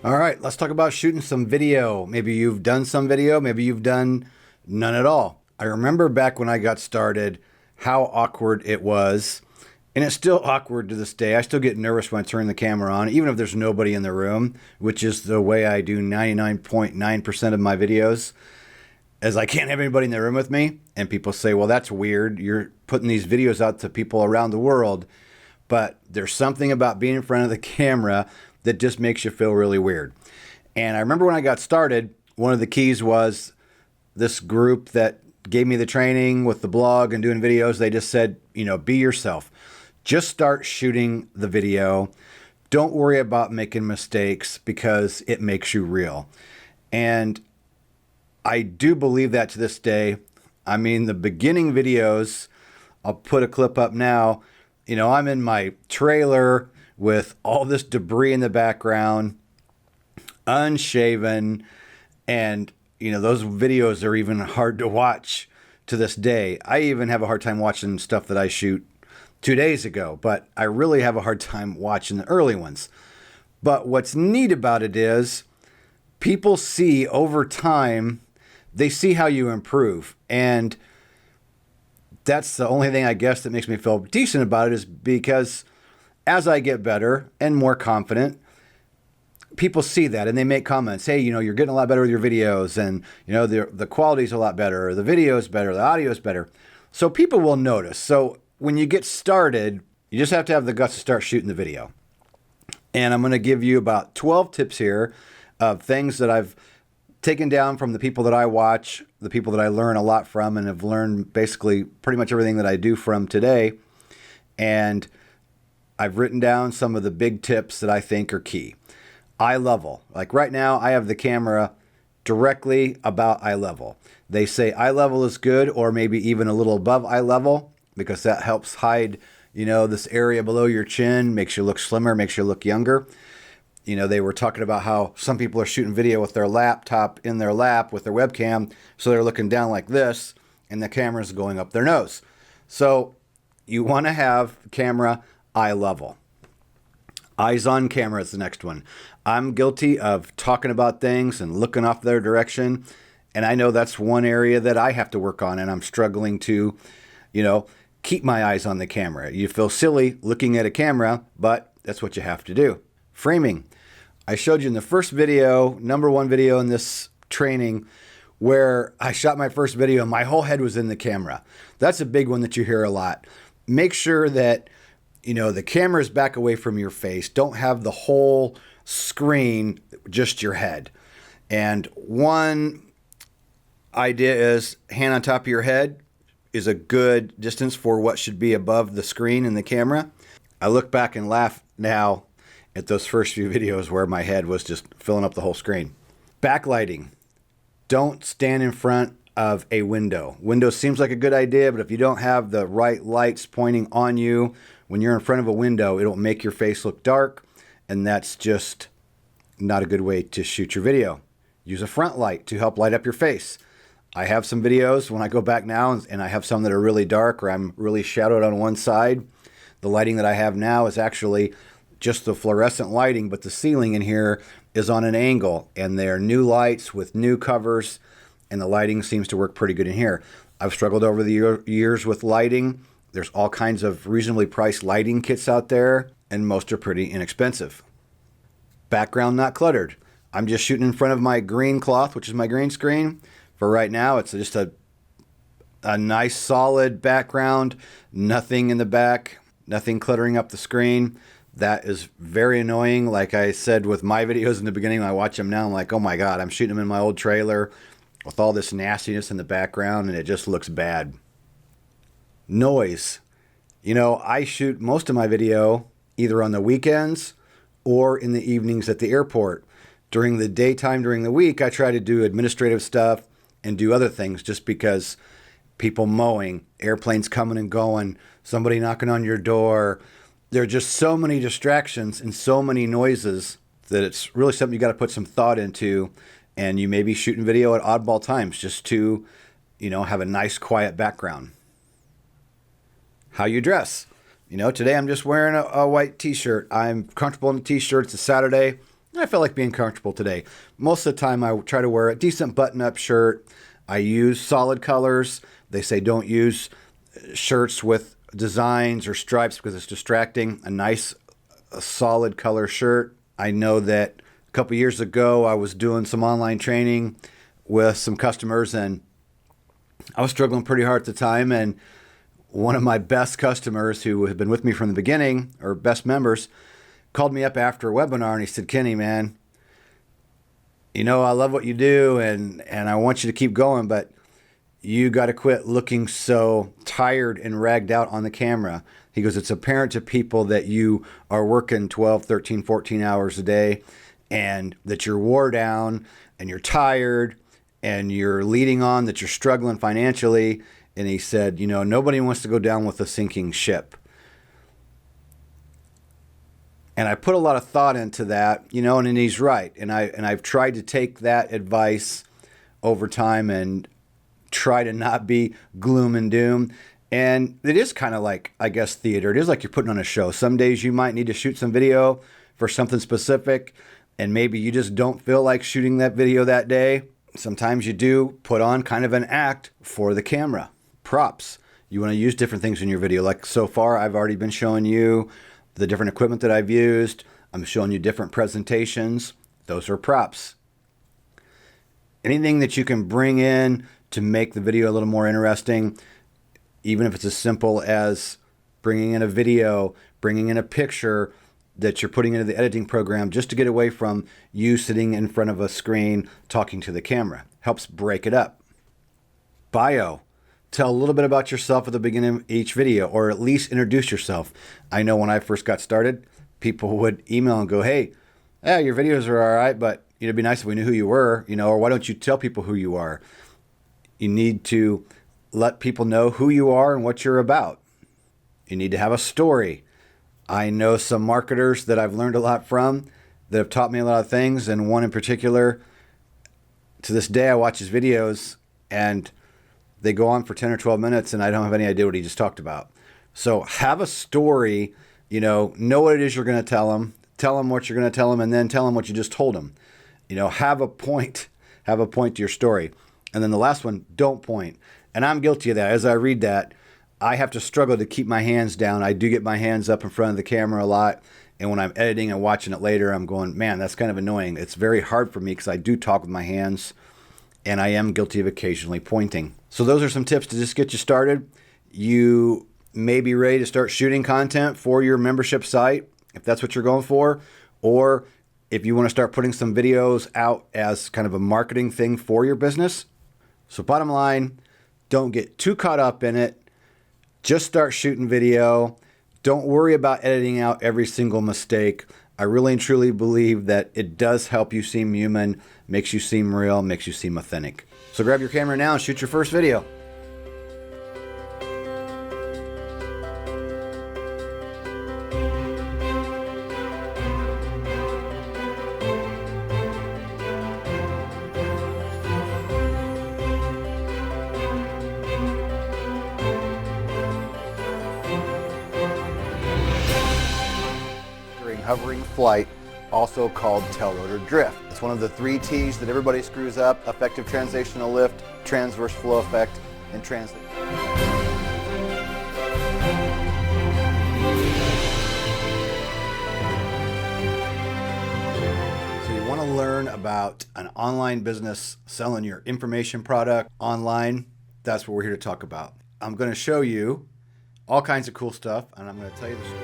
All right, let's talk about shooting some video. Maybe you've done some video, maybe you've done none at all. I remember back when I got started how awkward it was, and it's still awkward to this day. I still get nervous when I turn the camera on, even if there's nobody in the room, which is the way I do 99.9% of my videos, as I can't have anybody in the room with me. And people say, well, that's weird. You're putting these videos out to people around the world. But there's something about being in front of the camera that just makes you feel really weird. And I remember when I got started, one of the keys was this group that gave me the training with the blog and doing videos. They just said, be yourself. Just start shooting the video. Don't worry about making mistakes because it makes you real. And I do believe that to this day. I mean, the beginning videos, I'll put a clip up now. I'm in my trailer with all this debris in the background, unshaven, and those videos are even hard to watch to this day. I even have a hard time watching stuff that I shoot 2 days ago, but I really have a hard time watching the early ones. But what's neat about it is people see over time, they see how you improve. And that's the only thing I guess that makes me feel decent about it, is because as I get better and more confident, people see that and they make comments. Hey, you're getting a lot better with your videos, and the quality's a lot better, the video's better, the audio's better. So people will notice. So when you get started, you just have to have the guts to start shooting the video. And I'm going to give you about 12 tips here of things that I've taken down from the people that I watch, the people that I learn a lot from, and have learned basically pretty much everything that I do from today. And I've written down some of the big tips that I think are key. Eye level. Like right now, I have the camera directly about eye level. They say eye level is good, or maybe even a little above eye level, because that helps hide, this area below your chin, makes you look slimmer, makes you look younger. They were talking about how some people are shooting video with their laptop in their lap with their webcam, so they're looking down like this, and the camera's going up their nose. So you want to have camera eye level. Eyes on camera is the next one. I'm guilty of talking about things and looking off their direction, and I know that's one area that I have to work on, and I'm struggling to, keep my eyes on the camera. You feel silly looking at a camera, but that's what you have to do. Framing. I showed you in the first video, number one video in this training, where I shot my first video and my whole head was in the camera. That's a big one that you hear a lot. Make sure that, the camera is back away from your face. Don't have the whole screen, just your head. And one idea is hand on top of your head is a good distance for what should be above the screen in the camera. I look back and laugh now at those first few videos where my head was just filling up the whole screen. Backlighting. Don't stand in front of a window. Window seems like a good idea, but if you don't have the right lights pointing on you when you're in front of a window, it'll make your face look dark, and that's just not a good way to shoot your video. Use a front light to help light up your face. I have some videos when I go back now, and I have some that are really dark, or I'm really shadowed on one side. The lighting that I have now is actually just the fluorescent lighting, but the ceiling in here is on an angle, and they're new lights with new covers, and the lighting seems to work pretty good in here. I've struggled over the years with lighting. There's all kinds of reasonably priced lighting kits out there, and most are pretty inexpensive. Background not cluttered. I'm just shooting in front of my green cloth, which is my green screen. For right now, it's just a nice solid background, nothing in the back, nothing cluttering up the screen. That is very annoying. Like I said with my videos in the beginning, when I watch them now, I'm like, oh my God, I'm shooting them in my old trailer with all this nastiness in the background, and it just looks bad. Noise. I shoot most of my video either on the weekends or in the evenings at the airport. During the daytime, during the week, I try to do administrative stuff and do other things, just because people mowing, airplanes coming and going, somebody knocking on your door. There are just so many distractions and so many noises that it's really something you got to put some thought into, and you may be shooting video at oddball times just to, have a nice quiet background. How you dress. Today I'm just wearing a white t-shirt. I'm comfortable in the t-shirt. It's a Saturday. I felt like being comfortable today. Most of the time I try to wear a decent button-up shirt. I use solid colors. They say don't use shirts with designs or stripes because it's distracting. A solid color shirt. I know that a couple years ago I was doing some online training with some customers and I was struggling pretty hard at the time, and one of my best customers who had been with me from the beginning, or best members, called me up after a webinar and he said, Kenny, man, I love what you do and I want you to keep going, but you got to quit looking so tired and ragged out on the camera. He goes, it's apparent to people that you are working 12, 13, 14 hours a day and that you're wore down and you're tired and you're leading on that you're struggling financially. And he said, nobody wants to go down with a sinking ship. And I put a lot of thought into that, and he's right. And I've tried to take that advice over time and try to not be gloom and doom. And it is kind of like, I guess, theater. It is like you're putting on a show. Some days you might need to shoot some video for something specific, and maybe you just don't feel like shooting that video that day. Sometimes you do put on kind of an act for the camera. Props. You want to use different things in your video. Like so far, I've already been showing you the different equipment that I've used. I'm showing you different presentations. Those are props. Anything that you can bring in to make the video a little more interesting, even if it's as simple as bringing in a video, bringing in a picture that you're putting into the editing program just to get away from you sitting in front of a screen talking to the camera. Helps break it up. Bio. Tell a little bit about yourself at the beginning of each video, or at least introduce yourself. I know when I first got started, people would email and go, hey, your videos are all right, but it'd be nice if we knew who you were, or why don't you tell people who you are? You need to let people know who you are and what you're about. You need to have a story. I know some marketers that I've learned a lot from that have taught me a lot of things, and one in particular, to this day I watch his videos and they go on for 10 or 12 minutes and I don't have any idea what he just talked about. So have a story, know what it is you're going to tell them what you're going to tell them, and then tell them what you just told them. Have a point to your story. And then the last one, don't point. And I'm guilty of that. As I read that, I have to struggle to keep my hands down. I do get my hands up in front of the camera a lot. And when I'm editing and watching it later, I'm going, man, that's kind of annoying. It's very hard for me because I do talk with my hands and I am guilty of occasionally pointing. So those are some tips to just get you started. You may be ready to start shooting content for your membership site, if that's what you're going for, or if you want to start putting some videos out as kind of a marketing thing for your business. So bottom line, don't get too caught up in it. Just start shooting video. Don't worry about editing out every single mistake. I really and truly believe that it does help you seem human, makes you seem real, makes you seem authentic. So grab your camera now and shoot your first video. Hovering flight, also called tail rotor drift. It's one of the 3 T's that everybody screws up: effective translational lift, transverse flow effect, and translate. So you want to learn about an online business selling your information product online. That's what we're here to talk about. I'm going to show you all kinds of cool stuff, and I'm going to tell you the story.